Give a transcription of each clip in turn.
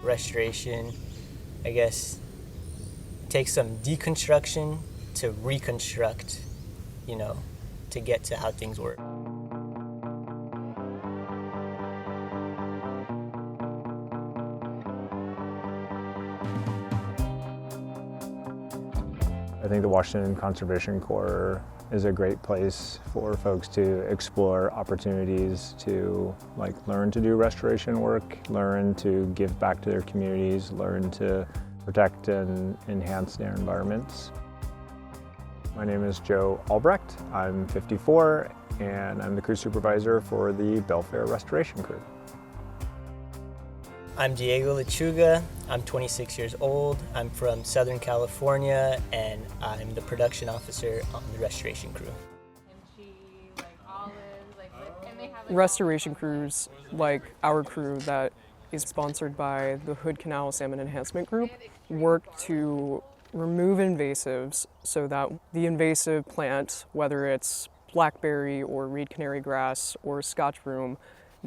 Restoration, I guess, takes some deconstruction to reconstruct, to get to how things work. I think the Washington Conservation Corps is a great place for folks to explore opportunities to learn to do restoration work, learn to give back to their communities, learn to protect and enhance their environments. My name is Joe Albrecht. I'm 54 and I'm the crew supervisor for the Belfair Restoration Crew. I'm Diego Lechuga. I'm 26 years old. I'm from Southern California, and I'm the production officer on the restoration crew. Restoration crews, like our crew that is sponsored by the Hood Canal Salmon Enhancement Group, work to remove invasives so that the invasive plant, whether it's blackberry or reed canary grass or scotch broom,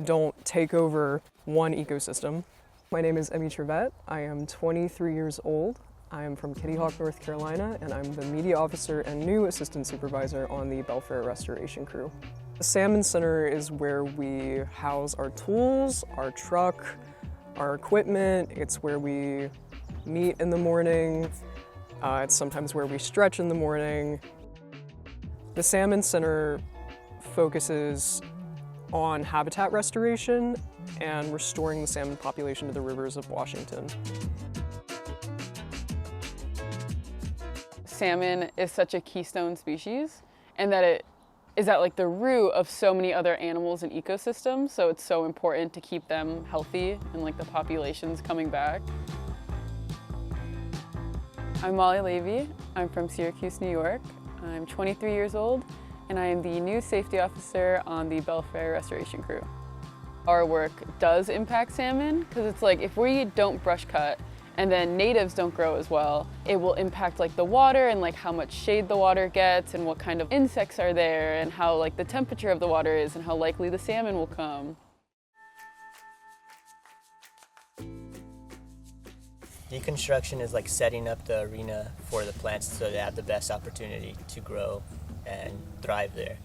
don't take over one ecosystem. My name is Emmy Trevette. I am 23 years old. I am from Kitty Hawk, North Carolina, and I'm the media officer and new assistant supervisor on the Belfair Restoration Crew. The Salmon Center is where we house our tools, our truck, our equipment. It's where we meet in the morning. It's sometimes where we stretch in the morning. The Salmon Center focuses on habitat restoration and restoring the salmon population to the rivers of Washington. Salmon is such a keystone species, and that it is at the root of so many other animals and ecosystems, so it's so important to keep them healthy and the populations coming back. I'm Molly Levy. I'm from Syracuse, New York. I'm 23 years old, and I am the new safety officer on the Belfair Restoration Crew. Our work does impact salmon, because it's if we don't brush cut and then natives don't grow as well, it will impact the water and how much shade the water gets and what kind of insects are there and how the temperature of the water is and how likely the salmon will come. Deconstruction is setting up the arena for the plants so they have the best opportunity to grow and thrive there.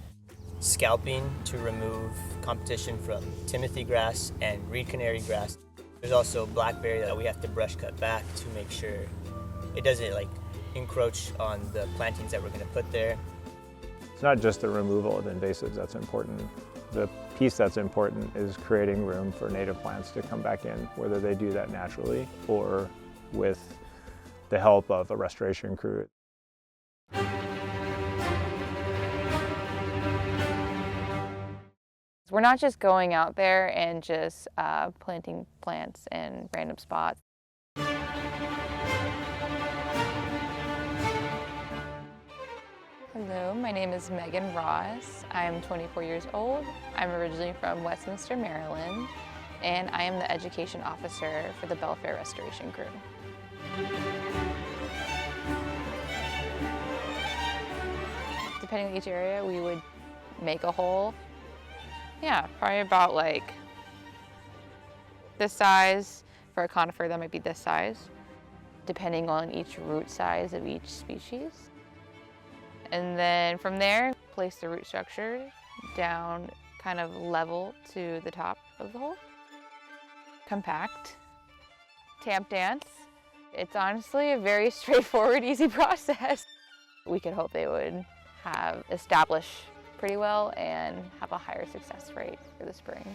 Scalping to remove competition from timothy grass and reed canary grass. There's also blackberry that we have to brush cut back to make sure it doesn't encroach on the plantings that we're going to put there. It's not just the removal of invasives that's important. The piece that's important is creating room for native plants to come back in, whether they do that naturally or with the help of a restoration crew. We're not just going out there and just planting plants in random spots. Hello, my name is Megan Ross. I'm 24 years old. I'm originally from Westminster, Maryland, and I am the education officer for the Belfair Restoration Crew. Depending on each area, we would make a hole. Yeah, probably about this size. For a conifer, that might be this size, depending on each root size of each species. And then from there, place the root structure down kind of level to the top of the hole. Compact, tamp dance. It's honestly a very straightforward, easy process. We could hope they would have established pretty well and have a higher success rate for the spring.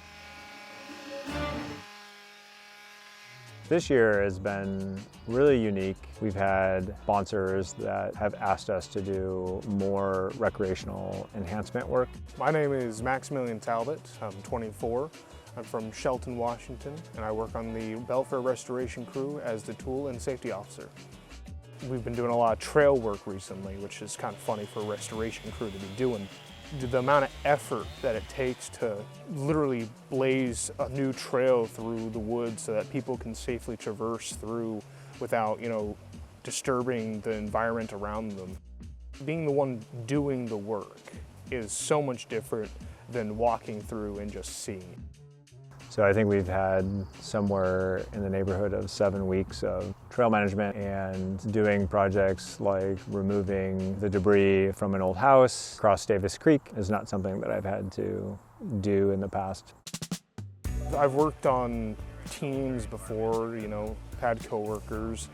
This year has been really unique. We've had sponsors that have asked us to do more recreational enhancement work. My name is Maximilian Talbot. I'm 24. I'm from Shelton, Washington, and I work on the Belfair Restoration Crew as the tool and safety officer. We've been doing a lot of trail work recently, which is kind of funny for a restoration crew to be doing. The amount of effort that it takes to literally blaze a new trail through the woods so that people can safely traverse through without, disturbing the environment around them. Being the one doing the work is so much different than walking through and just seeing. So I think we've had somewhere in the neighborhood of 7 weeks of trail management and doing projects like removing the debris from an old house across Davis Creek is not something that I've had to do in the past. I've worked on teams before, had coworkers,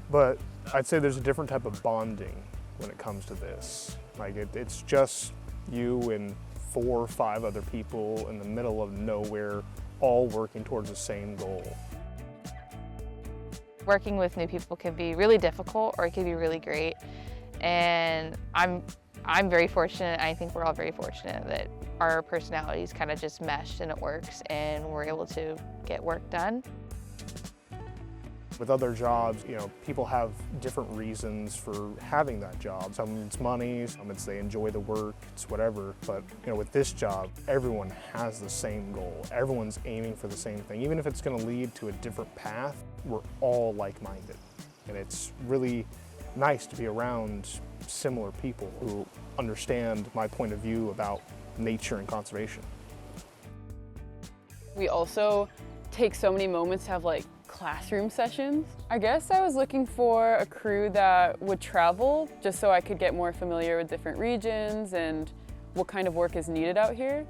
but I'd say there's a different type of bonding when it comes to this. Like it's just you and 4 or 5 other people in the middle of nowhere, all working towards the same goal. Working with new people can be really difficult, or it can be really great. And I'm very fortunate. I think we're all very fortunate that our personalities kind of just meshed and it works, and we're able to get work done. With other jobs, people have different reasons for having that job. Some it's money, some it's they enjoy the work, it's whatever. But with this job, everyone has the same goal. Everyone's aiming for the same thing. Even if it's going to lead to a different path, we're all like-minded. And it's really nice to be around similar people who understand my point of view about nature and conservation. We also take so many moments to have classroom sessions. I guess I was looking for a crew that would travel just so I could get more familiar with different regions and what kind of work is needed out here.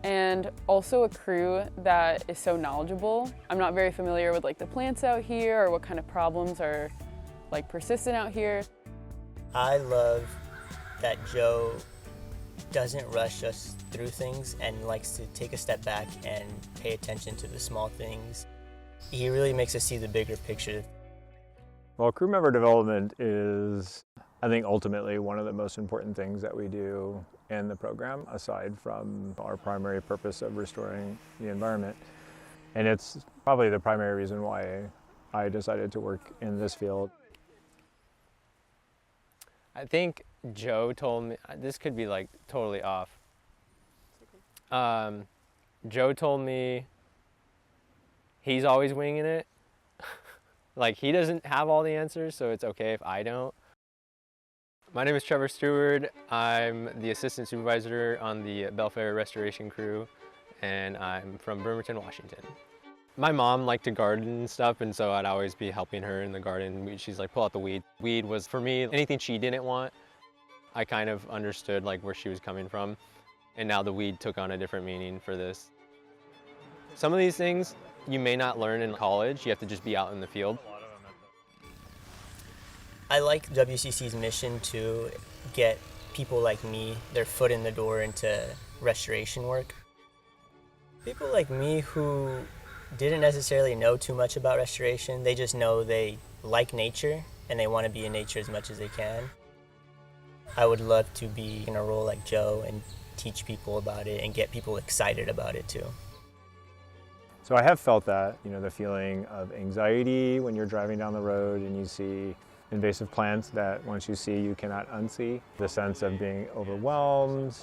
And also a crew that is so knowledgeable. I'm not very familiar with the plants out here or what kind of problems are persistent out here. I love that Joe doesn't rush us through things and likes to take a step back and pay attention to the small things. He really makes us see the bigger picture. Well, crew member development is, I think, ultimately one of the most important things that we do in the program, aside from our primary purpose of restoring the environment. And it's probably the primary reason why I decided to work in this field. I think Joe told me, this could be totally off. Joe told me he's always winging it. He doesn't have all the answers, so it's okay if I don't. My name is Trevor Stewart. I'm the assistant supervisor on the Belfair restoration crew, and I'm from Bremerton, Washington. My mom liked to garden and stuff, and so I'd always be helping her in the garden. She's pull out the weed. Weed was, for me, anything she didn't want. I kind of understood where she was coming from, and now the weed took on a different meaning for this. Some of these things you may not learn in college. You have to just be out in the field. I like WCC's mission to get people like me their foot in the door into restoration work. People like me who didn't necessarily know too much about restoration, they just know they like nature and they want to be in nature as much as they can. I would love to be in a role like Joe and teach people about it and get people excited about it too. So I have felt that, the feeling of anxiety when you're driving down the road and you see invasive plants that once you see you cannot unsee. The sense of being overwhelmed,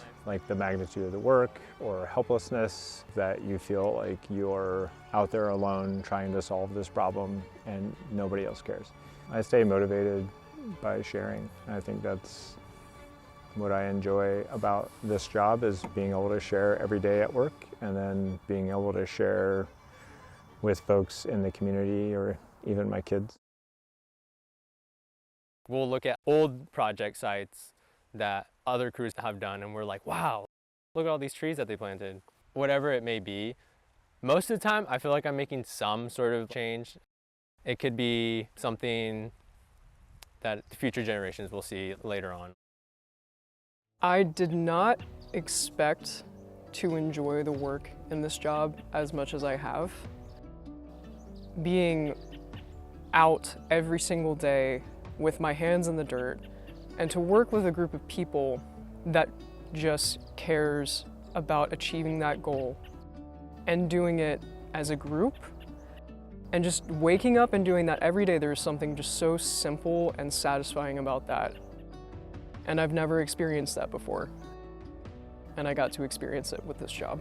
the magnitude of the work, or helplessness that you feel like you're out there alone trying to solve this problem and nobody else cares. I stay motivated by sharing. I think that's what I enjoy about this job, is being able to share every day at work and then being able to share with folks in the community or even my kids. We'll look at old project sites that other crews have done and we're like, wow, look at all these trees that they planted. Whatever it may be, most of the time I feel like I'm making some sort of change. It could be something that future generations will see later on. I did not expect to enjoy the work in this job as much as I have. Being out every single day with my hands in the dirt and to work with a group of people that just cares about achieving that goal and doing it as a group and just waking up and doing that every day, there's something just so simple and satisfying about that. And I've never experienced that before. And I got to experience it with this job.